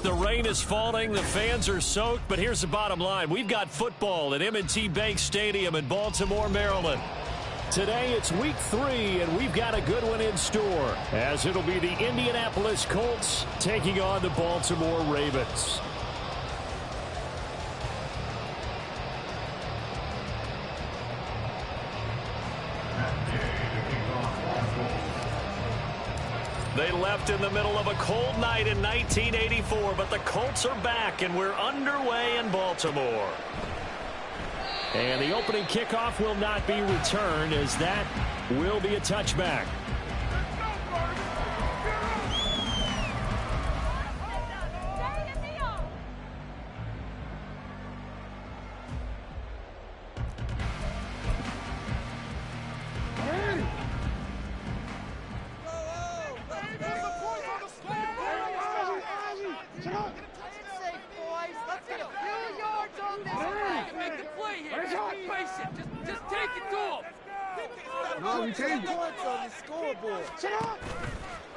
The rain is falling, the fans are soaked, but here's the bottom line. We've got football at M&T Bank Stadium in Baltimore, Maryland. Today it's week 3, and we've got a good one in store, as it'll be the Indianapolis Colts taking on the Baltimore Ravens. They left in the middle of a cold night in 1984, but the Colts are back, and we're underway in Baltimore. And the opening kickoff will not be returned, as that will be a touchback.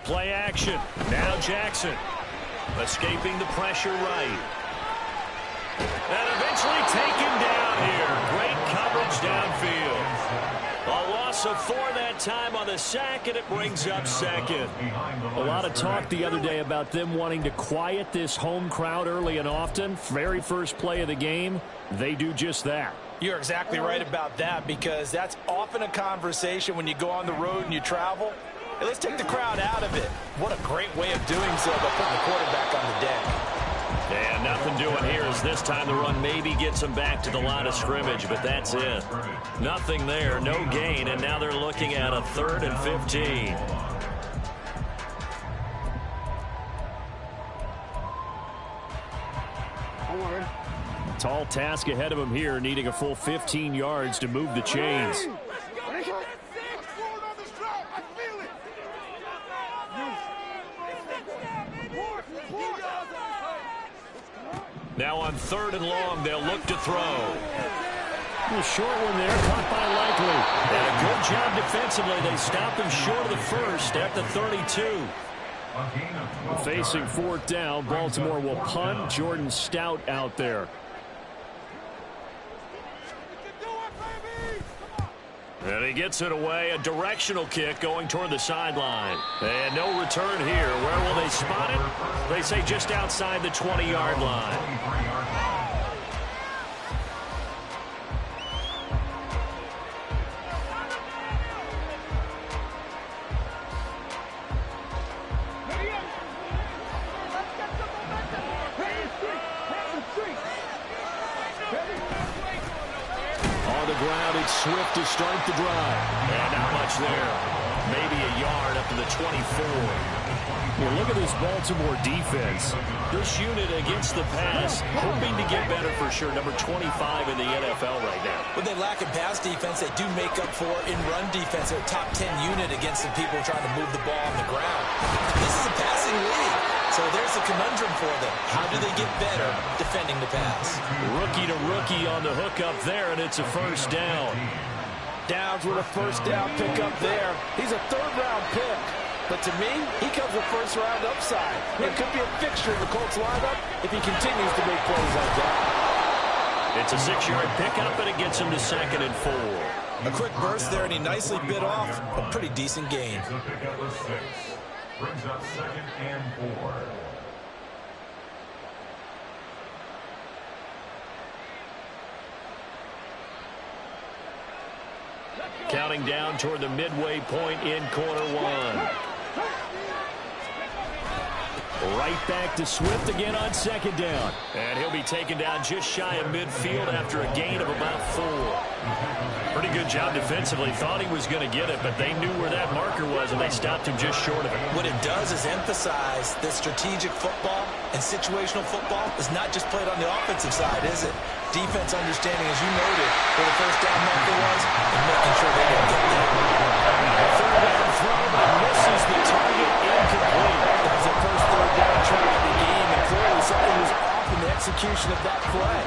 Play action. Now Jackson. Escaping the pressure right. And eventually taken down here. Great coverage downfield. A loss of 4 that time on the sack, and it brings up second. A lot of talk the other day about them wanting to quiet this home crowd early and often. Very first play of the game, they do just that. You're exactly right about that, because that's often a conversation when you go on the road and you travel. Hey, let's take the crowd out of it. What a great way of doing so by putting the quarterback on the deck. And nothing doing here as this time the run maybe gets them back to the line of scrimmage, but that's it. Nothing there, no gain, and now they're looking at a 3rd and 15. Tall task ahead of him here, needing a full 15 yards to move the chains. Now on 3rd and long, they'll look to throw. A short one there, caught by Likely. And a good job defensively. They stopped him short of the first at the 32. Facing 4th down, Baltimore will punt. Jordan Stout out there. And he gets it away. A directional kick going toward the sideline. And no return here. Where will they spot it? They say just outside the 20-yard line. Swift to start the drive. And not much there. Maybe a yard up to the 24. Well, look at this Baltimore defense. This unit against the pass, hoping to get better for sure. Number 25 in the NFL right now. When they lack in pass defense, they do make up for in run defense. They're a top 10 unit against the people trying to move the ball on the ground. This is a passing league. So there's a conundrum for them. How do they get better defending the pass? Rookie to rookie on the hook up there, and it's a first down. Downs with a first down pick up there. He's a 3rd-round pick. But to me, he comes with first-round upside. It could be a fixture in the Colts lineup if he continues to make plays like that. It's a 6-yard pickup, and it gets him to 2nd and 4. A quick burst there, and he nicely bit off a pretty decent gain. Brings up 2nd and 4. Counting down toward the midway point in quarter 1. Right back to Swift again on 2nd down. And he'll be taken down just shy of midfield after a gain of about 4. Pretty good job defensively. Thought he was going to get it, but they knew where that marker was, and they stopped him just short of it. What it does is emphasize that strategic football and situational football is not just played on the offensive side, is it? Defense understanding, as you noted, where the first down marker was, and making sure they didn't get that. 3rd down throw, but misses the target, incomplete. That was the first 3rd down try of the game, and clearly something was off in the execution of that play.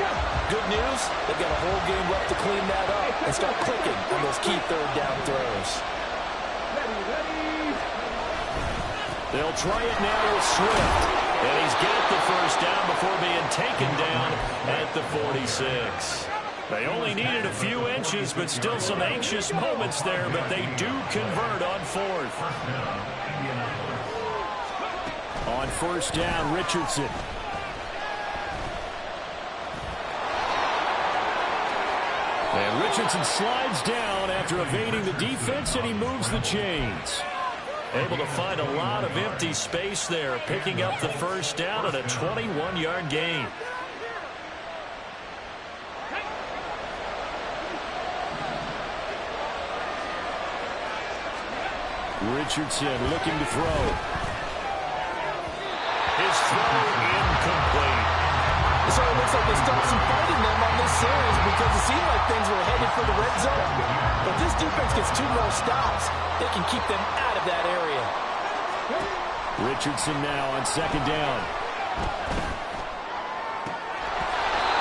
Good news, they've got a whole game left to clean that up and start clicking on those key 3rd down throws. They'll try it now with Swift. And he he's got the first down before being taken down at the 46. They only needed a few inches, but still some anxious moments there, but they do convert on fourth. On first down, Richardson. And Richardson slides down after evading the defense, and he moves the chains. Able to find a lot of empty space there, picking up the first down at a 21-yard gain. Richardson looking to throw. His throw incomplete. So it looks like they stopped some fighting them on this series because it seemed like things were headed for the red zone. But this defense gets 2 more stops. They can keep them out of that area. Richardson now on second down.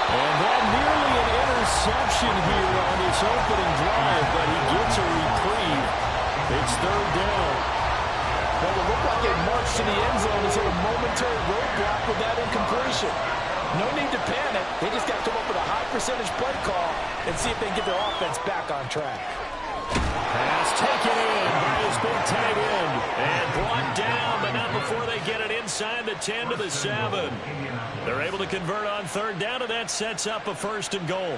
And that nearly an interception here on his opening drive, but he gets a reprieve. It's third down. Well, it looked like they marched to the end zone and hit a momentary roadblock with that incompletion. No need to panic. They just got to come up with a high percentage play call and see if they can get their offense back on track. Pass taken in by his big tight end. And brought down, but not before they get it inside the 10 to the 7. They're able to convert on third down, and that sets up a first and goal.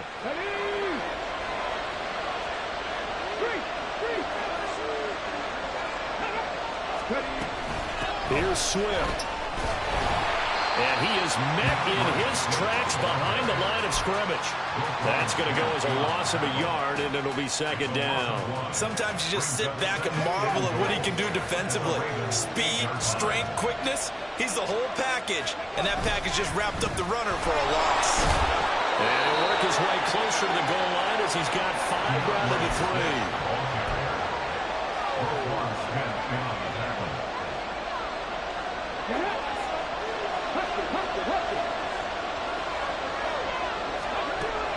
Here's Swift. And he is met in his tracks behind the line of scrimmage. That's going to go as a loss of a yard, and it'll be second down. Sometimes you just sit back and marvel at what he can do defensively. Speed, strength, quickness, he's the whole package. And that package just wrapped up the runner for a loss. And he'll work his way closer to the goal line as he's got 5 down to the 3.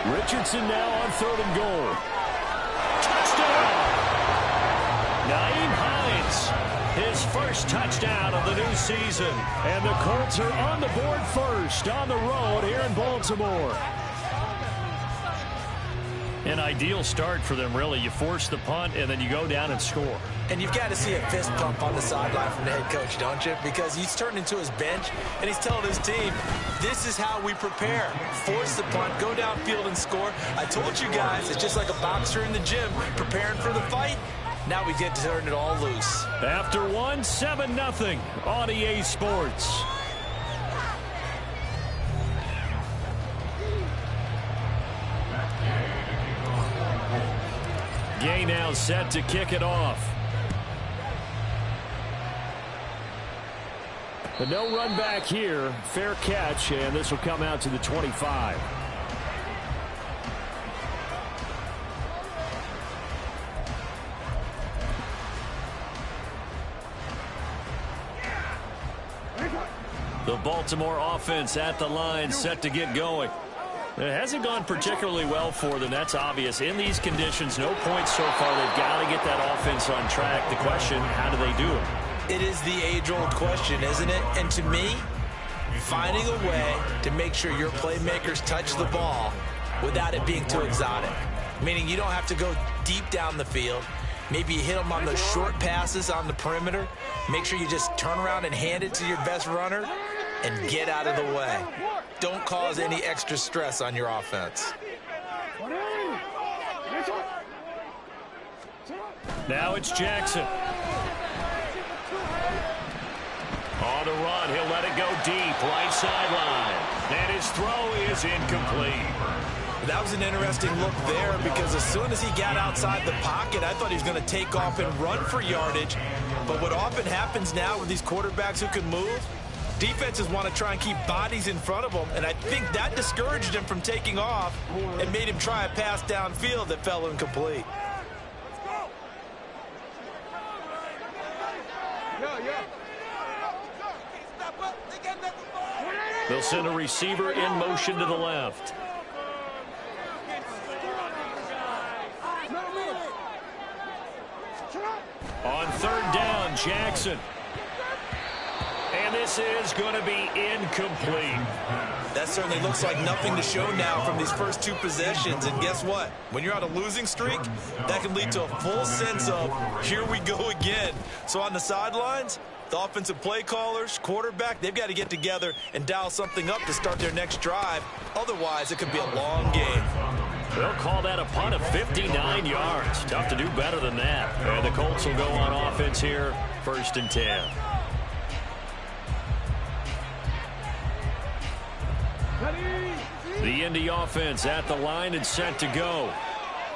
Richardson now on third and goal. Touchdown! Naeem Hines, his first touchdown of the new season. And the Colts are on the board first on the road here in Baltimore. An ideal start for them, really. You force the punt, and then you go down and score. And you've got to see a fist pump on the sideline from the head coach, don't you? Because he's turned into his bench, and he's telling his team, this is how we prepare. Force the punt, go downfield and score. I told you guys, it's just like a boxer in the gym preparing for the fight. Now we get to turn it all loose. After one, 7-0 on EA Sports. Gay now set to kick it off. But no run back here. Fair catch, and this will come out to the 25. The Baltimore offense at the line, set to get going. It hasn't gone particularly well for them. That's obvious. In these conditions, no points so far. They've got to get that offense on track. The question, how do they do it? It is the age-old question, isn't it? And to me, finding a way to make sure your playmakers touch the ball without it being too exotic. Meaning you don't have to go deep down the field. Maybe you hit them on those short passes on the perimeter. Make sure you just turn around and hand it to your best runner and get out of the way. Don't cause any extra stress on your offense. Now it's Jackson. On the run, he'll let it go deep, right sideline. And his throw is incomplete. That was an interesting look there because as soon as he got outside the pocket, I thought he was going to take off and run for yardage. But what often happens now with these quarterbacks who can move, defenses want to try and keep bodies in front of them, and I think that discouraged him from taking off and made him try a pass downfield that fell incomplete. They'll send a receiver in motion to the left. On third down, Jackson. And this is going to be incomplete. That certainly looks like nothing to show now from these first two possessions. And guess what? When you're on a losing streak, that can lead to a full sense of, here we go again. So on the sidelines, the offensive play callers, quarterback, they've got to get together and dial something up to start their next drive. Otherwise, it could be a long game. They'll call that a punt of 59 yards. Tough to do better than that. And the Colts will go on offense here, 1st and 10. The Indy offense at the line and set to go.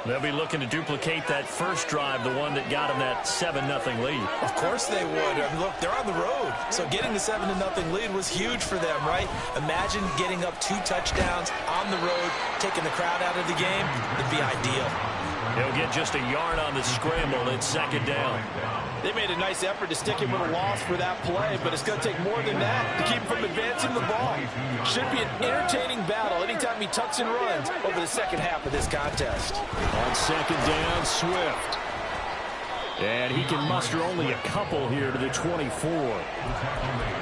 They'll be looking to duplicate that first drive, the one that got them that 7-0 lead. Of course they would. I mean, look, they're on the road. So getting the 7-0 lead was huge for them, right? Imagine getting up 2 touchdowns on the road, taking the crowd out of the game. It'd be ideal. He'll get just a yard on the scramble. It's 2nd down. They made a nice effort to stick him with a loss for that play, but it's going to take more than that to keep him from advancing the ball. Should be an entertaining battle anytime he tucks and runs over the second half of this contest. On 2nd down, Swift. And he can muster only a couple here to the 24.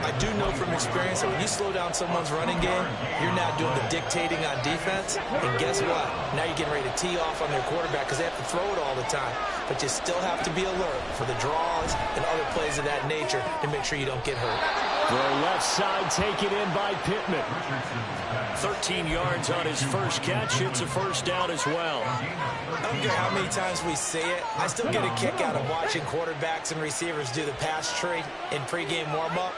I do know from experience that when you slow down someone's running game, you're now doing the dictating on defense. And guess what? Now you're getting ready to tee off on their quarterback because they have to throw it all the time. But you still have to be alert for the draws and other plays of that nature to make sure you don't get hurt. Throw left side taken in by Pittman. 13 yards on his first catch. It's a 1st down as well. I don't care how many times we say it. I still get a kick out of watching quarterbacks and receivers do the pass tree in pregame warm-up.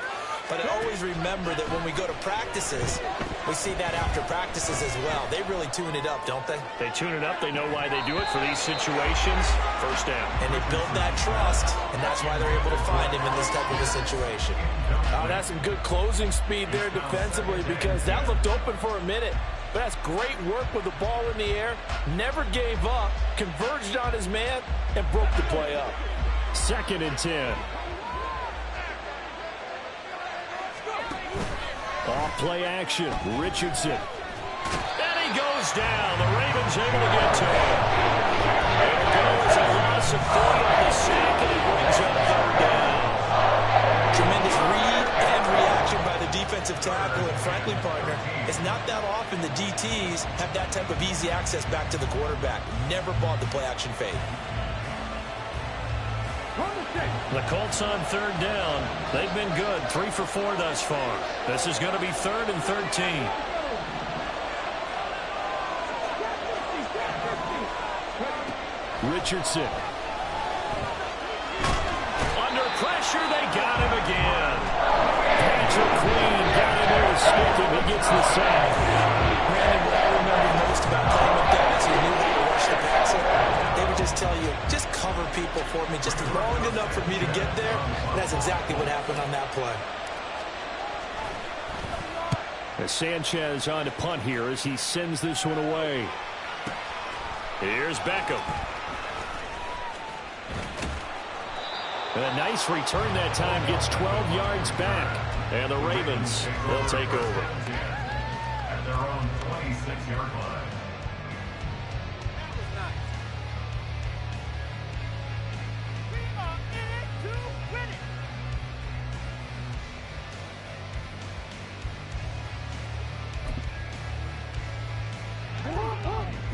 But I always remember that when we go to practices, we see that after practices as well. They really tune it up, don't they? They tune it up. They know why they do it for these situations. 1st down. And they build that trust, and that's why they're able to find him in this type of a situation. Oh, that's some good closing speed there defensively because that looked open for a minute. But that's great work with the ball in the air. Never gave up, converged on his man, and broke the play up. 2nd and 10. Off play action, Richardson. And he goes down. The Ravens able to get to him. There goes a loss of 3 on the sack, and he brings up 3rd down. Tremendous read and reaction by the defensive tackle, and frankly, partner, it's not that often the DTs have that type of easy access back to the quarterback. Never bought the play action fade. The Colts on 3rd down. They've been good. 3 for 4 thus far. This is going to be 3rd and 13. Richardson. Under pressure, they got him again. Patrick Queen got him there to stick him. He gets the sack. Brandon, what I remember most about playing with guys who knew how to rush the passer, they would just tell you, just cover people for me just long enough for me to get there. And that's exactly what happened on that play. As Sanchez on to punt here as he sends this one away. Here's Beckham. And a nice return that time, gets 12 yards back. And the Ravens will take over. At their own 26-yard line.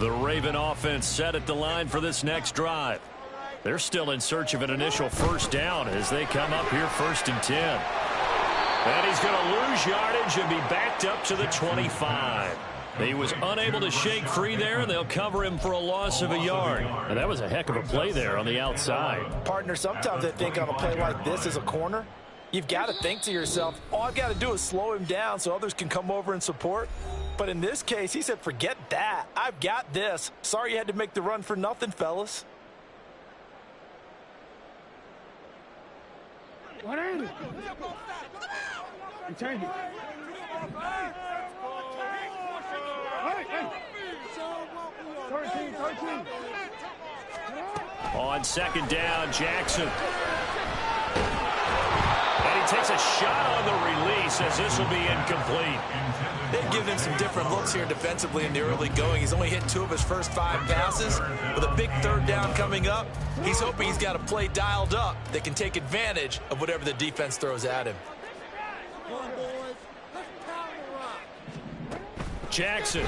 The Raven offense set at the line for this next drive. They're still in search of an initial 1st down as they come up here 1st and 10. And he's going to lose yardage and be backed up to the 25. He was unable to shake free there, and they'll cover him for a loss of a yard. And that was a heck of a play there on the outside. Partner, sometimes I think on a play like this as a corner, you've got to think to yourself, all I've got to do is slow him down so others can come over and support. But in this case, he said, forget that. I've got this. Sorry you had to make the run for nothing, fellas. What is it? Change it. Hey. 13. On 2nd down, Jackson. And he takes a shot on the release as this will be incomplete. They've given him some different looks here defensively in the early going. He's only hit 2 of his first 5 passes. With a big 3rd down coming up, he's hoping he's got a play dialed up that can take advantage of whatever the defense throws at him. Jackson.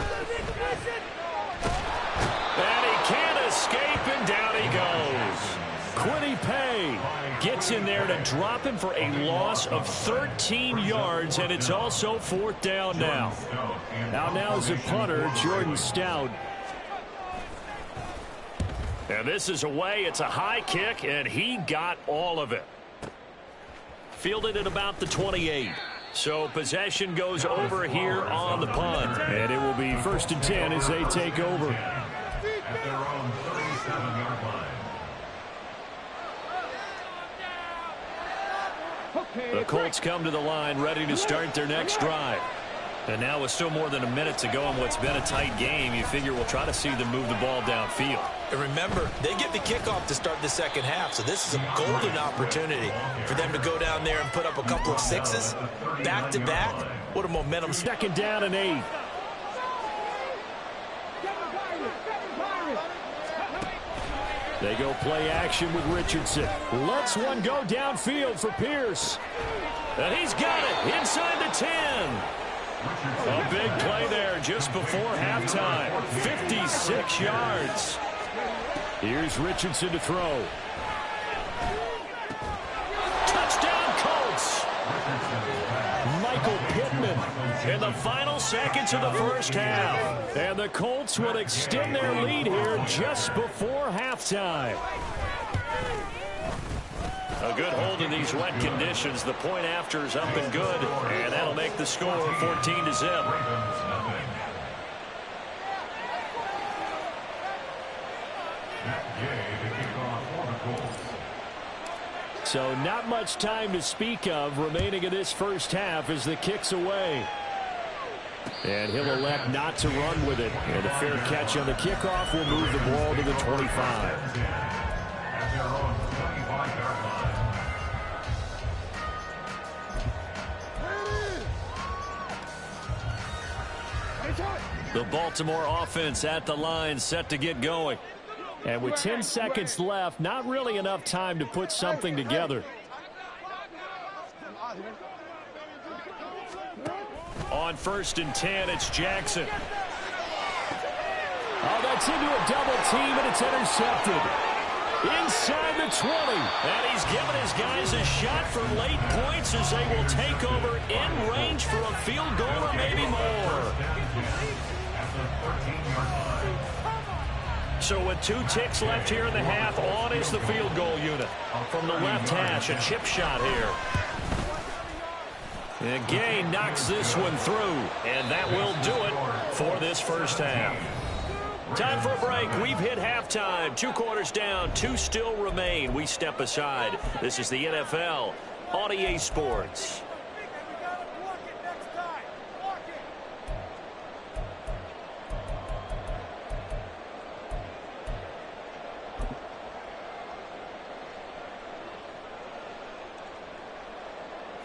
And he can't escape, and down he goes. Quiddy Pay gets in there to drop him for a loss of 13 yards, and it's also 4th down now. Now is the punter, Jordan Stout. And this is away. It's a high kick, and he got all of it. Fielded at about the 28. So possession goes over here on the punt. And it will be 1st and 10 as they take over. At their own 37-yard line. The Colts come to the line ready to start their next drive. And now with still more than a minute to go in what's been a tight game, you figure we'll try to see them move the ball downfield. And remember, they get the kickoff to start the second half, so this is a golden opportunity for them to go down there and put up a couple of sixes back-to-back. What a momentum. 2nd down and 8. They go play action with Richardson. Lets one go downfield for Pierce. And he's got it inside the 10. A big play there just before halftime. 56 yards. Here's Richardson to throw. Touchdown Colts. Michael Pittman in the final seconds of the first half. And the Colts will extend their lead here just before halftime. A good hold in these wet conditions. The point after is up and good, and that'll make the score 14-0. So not much time to speak of remaining in this first half as the kick's away. And he'll elect not to run with it. And a fair catch on the kickoff will move the ball to the 25. The Baltimore offense at the line, set to get going. And with 10 seconds left, not really enough time to put something together. On 1st and 10, it's Jackson. Oh, that's into a double team, and it's intercepted. Inside the 20. And he's given his guys a shot for late points as they will take over in range for a field goal or maybe more. So with 2 ticks left here in the half, on is the field goal unit. From the left hash, a chip shot here. And Gay knocks this one through, and that will do it for this first half. Time for a break. We've hit halftime. 2 quarters down, 2 still remain. We step aside. This is the NFL on EA Sports.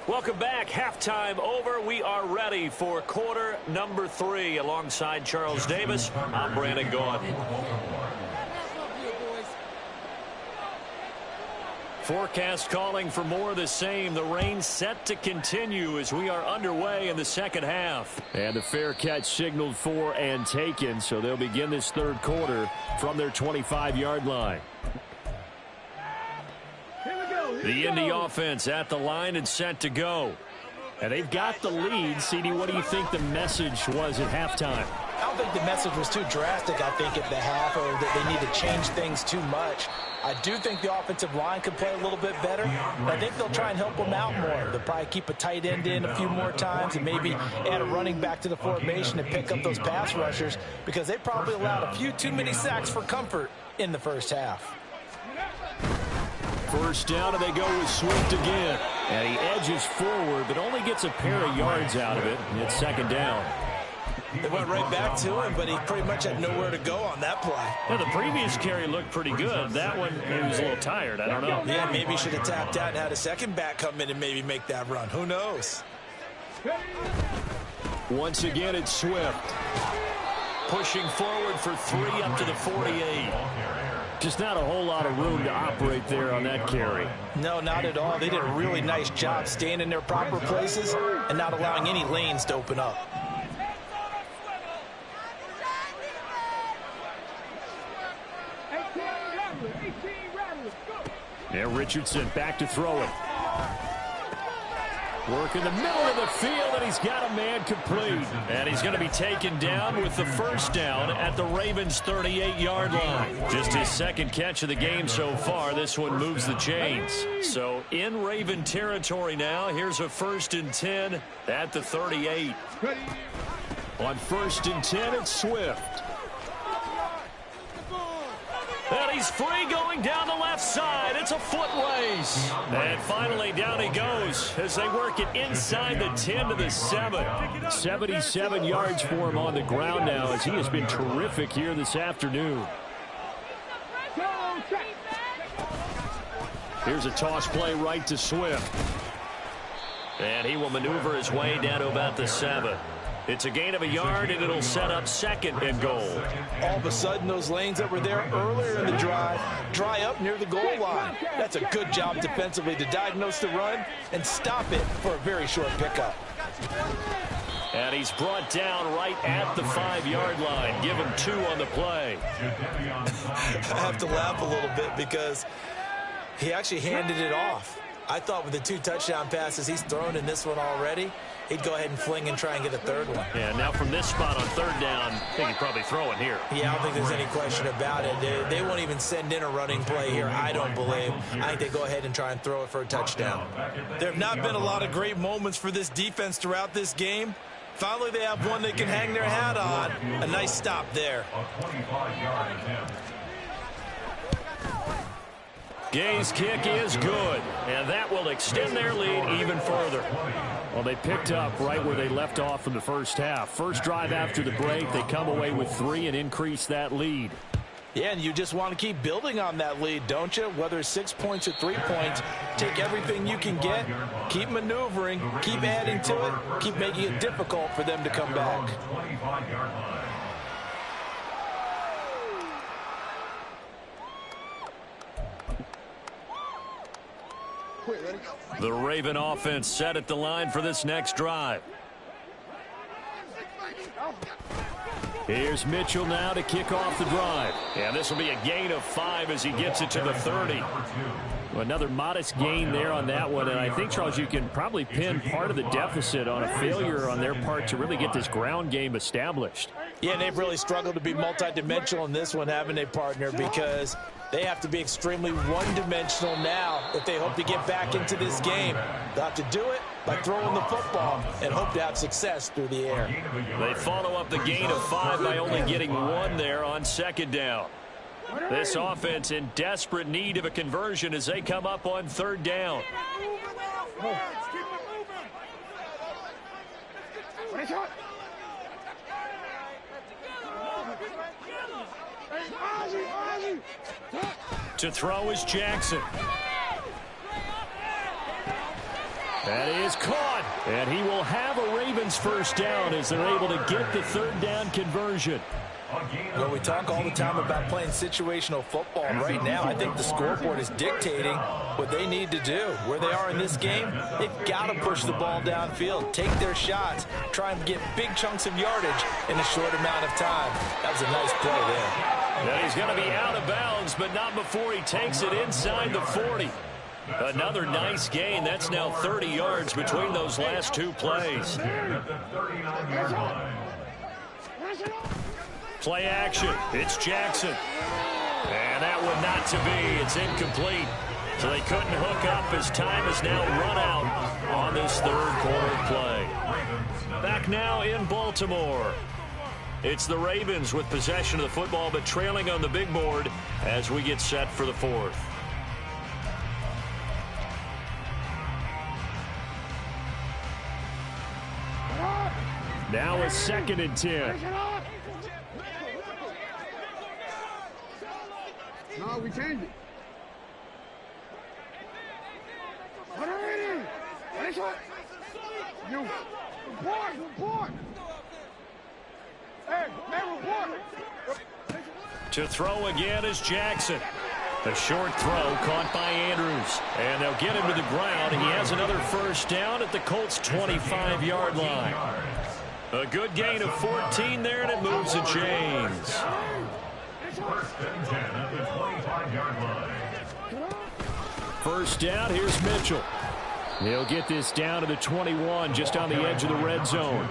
Welcome back. Halftime over. We are ready for quarter number 3. Alongside Charles Davis, I'm Brandon Gaudin. Forecast calling for more of the same. The rain set to continue as we are underway in the second half. And the fair catch signaled for and taken, so they'll begin this third quarter from their 25-yard line. The Indy offense at the line and set to go. And they've got the lead. CD, what do you think the message was at halftime? I don't think the message was too drastic, I think, at the half, or that they need to change things too much. I do think the offensive line could play a little bit better. I think they'll try and help them out more. They'll probably keep a tight end in a few more times and maybe add a running back to the formation and pick up those pass rushers, because they probably allowed a few too many sacks for comfort in the first half. First down, and they go with Swift again. And he edges forward, but only gets a pair of yards out of it. And it's second down. They went right back to him, but he pretty much had nowhere to go on that play. Well, the previous carry looked pretty good. That one, he was a little tired. I don't know. Yeah, maybe he should have tapped out and had a second back come in and maybe make that run. Who knows? Once again, it's Swift. Pushing forward for 3 up to the 48. Just not a whole lot of room to operate there on that carry. No, not at all. They did a really nice job staying in their proper places and not allowing any lanes to open up. And Richardson back to throw it. Work in the middle of the field, and he's got a man complete. And he's going to be taken down with the first down at the Ravens' 38-yard line. Just his second catch of the game so far. This one moves the chains. So in Raven territory now, here's a 1st and 10 at the 38. On 1st and 10, it's Swift. And he's free going down the left side. It's a foot race. And finally down he goes as they work it inside the 10 to the 7. 77 yards for him on the ground now as he has been terrific here this afternoon. Here's a toss play right to Swift. And he will maneuver his way down to about the 7. It's a gain of a yard, and it'll set up 2nd and goal. All of a sudden, those lanes that were there earlier in the drive dry up near the goal line. That's a good job defensively to diagnose the run and stop it for a very short pickup. And he's brought down right at the 5-yard line. Give him 2 on the play. I have to laugh a little bit because he actually handed it off. I thought with the 2 touchdown passes he's thrown in this one already, he'd go ahead and fling and try and get a 3rd one. Yeah, now from this spot on 3rd down, I think he'd probably throw it here. Yeah, I don't think there's any question about it. They won't even send in a running play here, I don't believe. I think they go ahead and try and throw it for a touchdown. There have not been a lot of great moments for this defense throughout this game. Finally, they have one they can hang their hat on. A nice stop there. Gay's kick is good, and that will extend their lead even further. Well, they picked up right where they left off in the first half. First drive after the break, they come away with 3 and increase that lead. Yeah, and you just want to keep building on that lead, don't you? Whether it's 6 points or 3 points, take everything you can get, keep maneuvering, keep adding to it, keep making it difficult for them to come back. The Raven offense set at the line for this next drive. Here's Mitchell now to kick off the drive. And this will be a gain of 5 as he gets it to the 30. Another modest gain there on that one. And I think, Charles, you can probably pin part of the deficit on a failure on their part to really get this ground game established. Yeah, and they've really struggled to be multidimensional in this one, haven't they, partner? Because they have to be extremely one-dimensional now if they hope to get back into this game. They'll have to do it by throwing the football and hope to have success through the air. They follow up the gain of 5 by only getting 1 there on 2nd down. This offense in desperate need of a conversion as they come up on 3rd down. To throw is Jackson. That is caught. And he will have a Ravens first down as they're able to get the 3rd down conversion. Well, we talk all the time about playing situational football. Right now, I think the scoreboard is dictating what they need to do. Where they are in this game, they've got to push the ball downfield, take their shots, try and get big chunks of yardage in a short amount of time. That was a nice play there. Now he's going to be out of bounds, but not before he takes it inside the 40. Another nice gain. That's now 30 yards between those last 2 plays. Play action. It's Jackson. And that one not to be. It's incomplete. So they couldn't hook up as time is now run out on this 3rd quarter play. Back now in Baltimore. It's the Ravens with possession of the football, but trailing on the big board as we get set for the 4th. Now a 2nd and 10. No, we changed it. What are we? What is it? You report. Hey, man, report. To throw again is Jackson. A short throw caught by Andrews. And they'll get him to the ground. He has another first down at the Colts' 25-yard line. A good gain of 14 there, and it moves the chains. 1st and 10 at the 25-yard line. First down, here's Mitchell. He'll get this down to the 21, just on the edge of the red zone.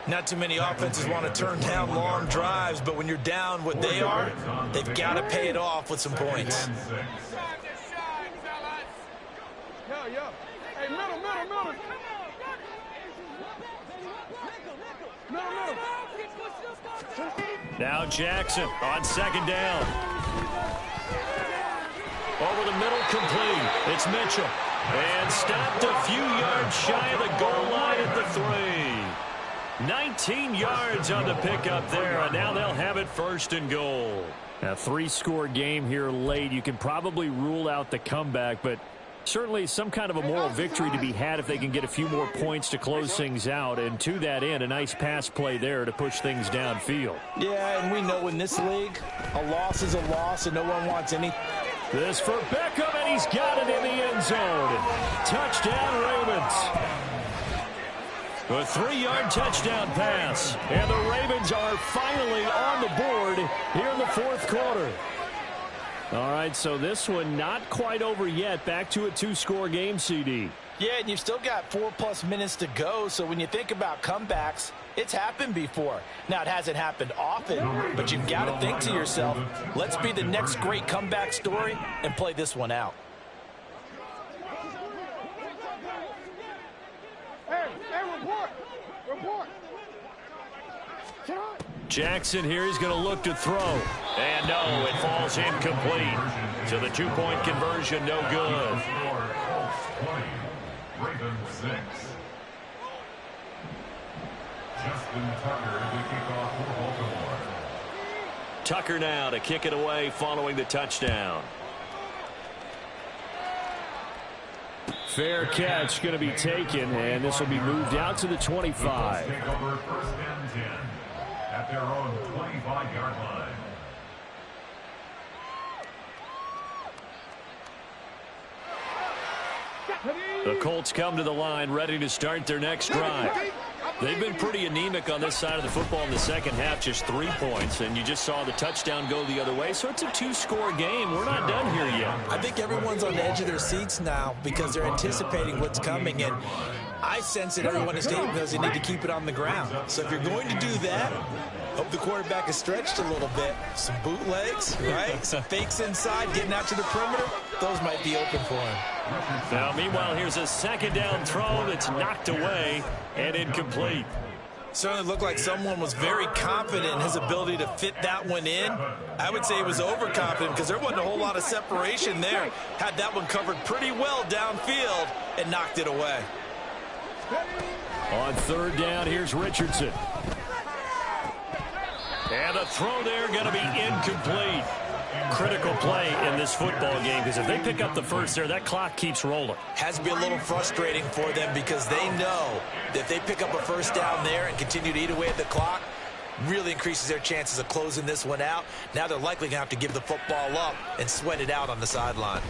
Not too many offenses want to turn down long drives, but when you're down what they are, they've got to pay it off with some points. Yeah. Hey, middle. Now Jackson on second down. Over the middle, complete. It's Mitchell. And stopped a few yards shy of the goal line at the 3. 19 yards on the pickup there, and now they'll have it first and goal. A 3-score game here late. You can probably rule out the comeback, but certainly some kind of a moral victory to be had if they can get a few more points to close things out. And to that end, a nice pass play there to push things downfield. Yeah, and we know in this league, a loss is a loss, and no one wants any. This for Beckham, and he's got it in the end zone. Touchdown, Ravens. A 3-yard touchdown pass. And the Ravens are finally on the board here in the fourth quarter. All right, so this one not quite over yet. Back to a 2-score game, CD. Yeah, and you've still got 4+ minutes to go, so when you think about comebacks, it's happened before. Now, it hasn't happened often, but you've got to think to yourself, let's be the next great comeback story and play this one out. Hey, report. Jackson here is going to look to throw. And no, it falls incomplete. So the 2-point conversion, no good. Ravens 6. Justin Tucker to kick off for Baltimore. Tucker now to kick it away following the touchdown. Fair catch going to be taken, and this will be moved out to the 25. Take over first and 10 at their own 25-yard line. The Colts come to the line ready to start their next drive. They've been pretty anemic on this side of the football in the second half, just 3 points, and you just saw the touchdown go the other way, so it's a 2-score game. We're not done here yet. I think everyone's on the edge of their seats now because they're anticipating what's coming, and I sense that everyone in the stadium knows they need to keep it on the ground. So if you're going to do that, hope the quarterback is stretched a little bit. Some bootlegs, right? Some fakes inside, getting out to the perimeter. Those might be open for him. Now, meanwhile, here's a second down throw that's knocked away and incomplete. Certainly looked like someone was very confident in his ability to fit that one in. I would say he was overconfident because there wasn't a whole lot of separation there. Had that one covered pretty well downfield and knocked it away. On third down, here's Richardson. And the throw there going to be incomplete. Critical play in this football game because if they pick up the first there, that clock keeps rolling. Has to be a little frustrating for them because they know that if they pick up a first down there and continue to eat away at the clock, really increases their chances of closing this one out. Now they're likely going to have to give the football up and sweat it out on the sideline.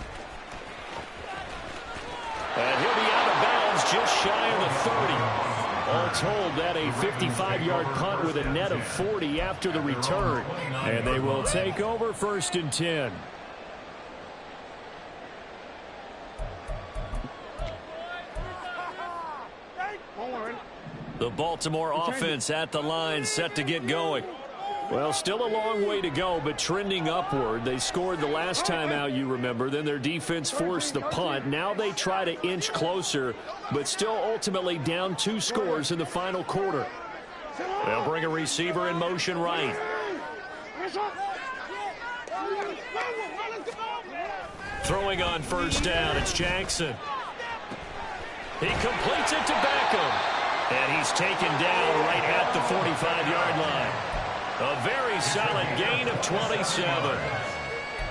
And he'll be out of bounds just shy of the 30. All told, that a 55-yard punt with a net of 40 after the return. And they will take over first and 10. The Baltimore offense at the line, set to get going. Well, still a long way to go, but trending upward. They scored the last time out, you remember. Then their defense forced the punt. Now they try to inch closer, but still ultimately down 2 scores in the final quarter. They'll bring a receiver in motion right. Throwing on first down, it's Jackson. He completes it to Beckham. And he's taken down right at the 45-yard line. A very solid gain of 27.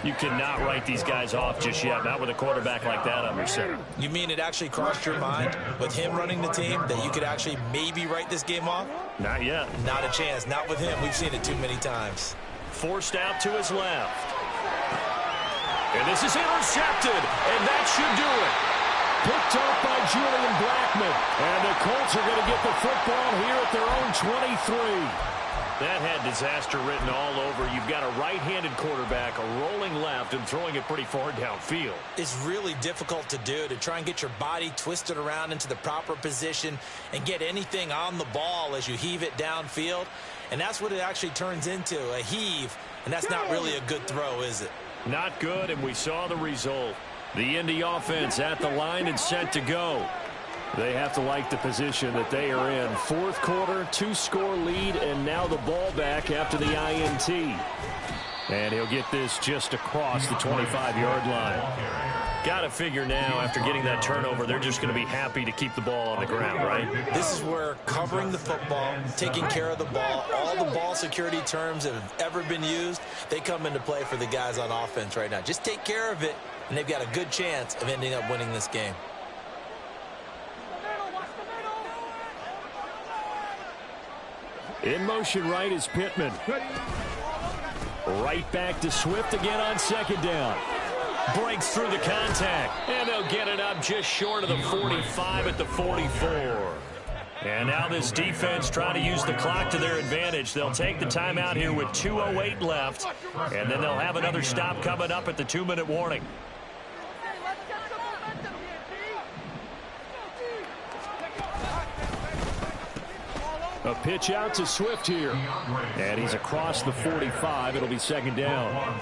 You cannot write these guys off just yet, not with a quarterback like that under center. You mean it actually crossed your mind with him running the team that you could actually maybe write this game off? Not yet. Not a chance. Not with him. We've seen it too many times. Forced out to his left. And this is intercepted, and that should do it. Picked up by Julian Blackmon. And the Colts are going to get the football here at their own 23. That had disaster written all over. You've got a right-handed quarterback, a rolling left, and throwing it pretty far downfield. It's really difficult to do, to try and get your body twisted around into the proper position and get anything on the ball as you heave it downfield. And that's what it actually turns into, a heave. And that's not really a good throw, is it? Not good, and we saw the result. The Indy offense at the line and set to go. They have to like the position that they are in. Fourth quarter, 2-score lead, and now the ball back after the INT. And he'll get this just across the 25-yard line. Got to figure now, after getting that turnover, they're just going to be happy to keep the ball on the ground, right? This is where covering the football, taking care of the ball, all the ball security terms that have ever been used, they come into play for the guys on offense right now. Just take care of it, and they've got a good chance of ending up winning this game. In motion right is Pittman. Right back to Swift again on second down. Breaks through the contact. And they'll get it up just short of the 45 at the 44. And now this defense trying to use the clock to their advantage. They'll take the timeout here with 2:08 left. And then they'll have another stop coming up at the 2-minute warning. A pitch out to Swift here. And he's across the 45. It'll be second down.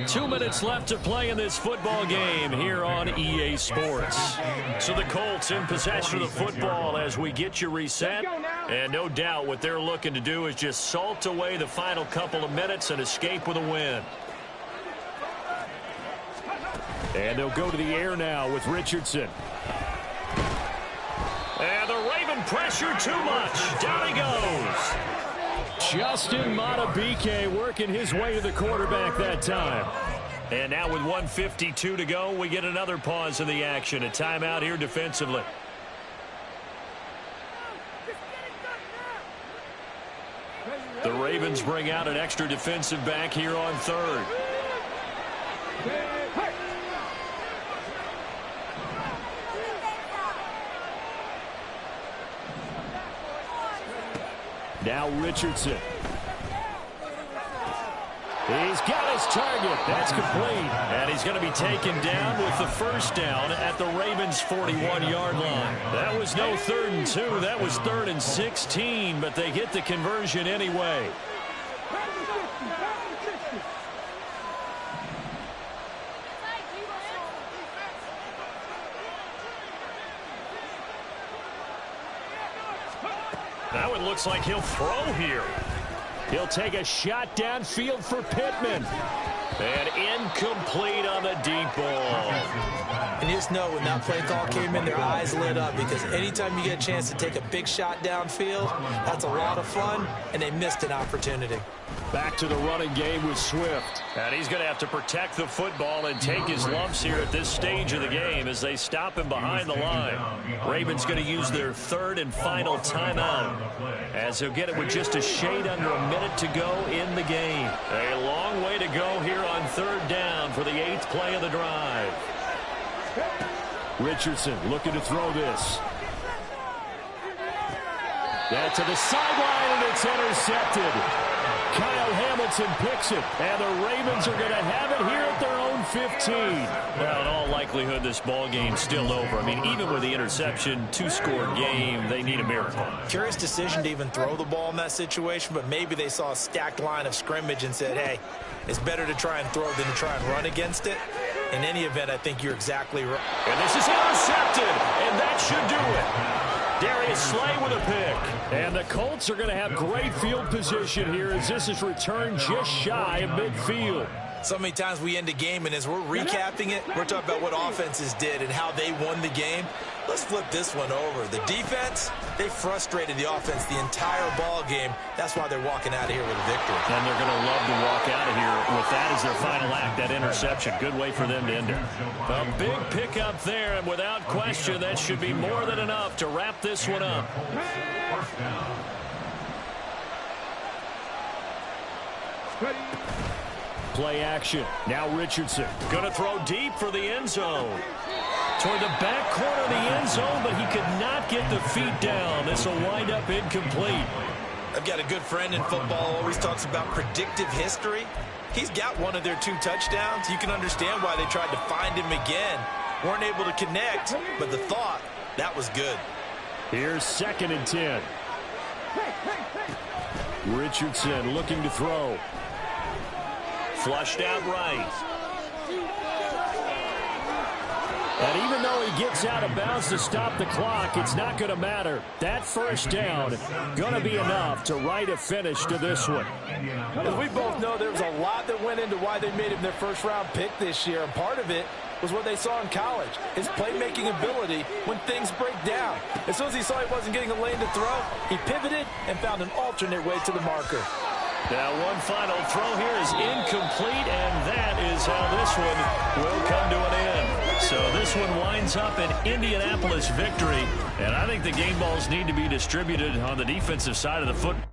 2 minutes left to play in this football game here on EA Sports. So the Colts in possession of the football as we get you reset. And no doubt what they're looking to do is just salt away the final couple of minutes and escape with a win. And they'll go to the air now with Richardson. And the Raven pressure too much. Down he goes. Justin Matabike working his way to the quarterback that time. And now with 1:52 to go, we get another pause in the action. A timeout here defensively. The Ravens bring out an extra defensive back here on third. Now Richardson. He's got his target. That's complete. And he's going to be taken down with the first down at the Ravens' 41-yard line. That was no 3rd and 2. That was 3rd and 16, but they get the conversion anyway. Now it looks like he'll throw here. He'll take a shot downfield for Pittman. And incomplete on the deep ball. And you just know when that play call came in, their eyes lit up, because anytime you get a chance to take a big shot downfield, that's a lot of fun, and they missed an opportunity. Back to the running game with Swift. And he's going to have to protect the football and take his lumps here at this stage of the game as they stop him behind the line. Ravens going to use their 3rd and final timeout as he'll get it with just a shade under a minute to go in the game. A long way to go here on 3rd down for the 8th play of the drive. Richardson looking to throw this. That to the sideline, and it's intercepted. Kyle Hamilton picks it, and the Ravens are going to have it here at their own 15. Well, in all likelihood, this ball game's still over. I mean, even with the interception, 2-score game, they need a miracle. Curious decision to even throw the ball in that situation, but maybe they saw a stacked line of scrimmage and said, hey, it's better to try and throw than to try and run against it. In any event, I think you're exactly right. And this is intercepted, and that should do it. Darius Slay with a pick. And the Colts are going to have great field position here as this is returned just shy of midfield. So many times we end a game, and as we're recapping it, we're talking about what offenses did and how they won the game. Let's flip this one over. The defense, they frustrated the offense the entire ball game. That's why they're walking out of here with a victory. And they're going to love to walk out of here with that as their final act, that interception. Good way for them to end it. A big pickup there, and without question, that should be more than enough to wrap this one up. Play action. Now Richardson. Going to throw deep for the end zone. Toward the back corner of the end zone, but he could not get the feet down. This will wind up incomplete. I've got a good friend in football, always talks about predictive history. He's got one of their 2 touchdowns. You can understand why they tried to find him again. Weren't able to connect, but the thought, that was good. Here's 2nd and 10. Richardson looking to throw. Flushed out right. And even though he gets out of bounds to stop the clock, it's not going to matter. That first down going to be enough to write a finish to this one. As we both know, there was a lot that went into why they made him their first-round pick this year, and part of it was what they saw in college, his playmaking ability when things break down. As soon as he saw he wasn't getting a lane to throw, he pivoted and found an alternate way to the marker. Now one final throw here is incomplete, and that is how this one will come to an end. So this one winds up an Indianapolis victory, and I think the game balls need to be distributed on the defensive side of the football.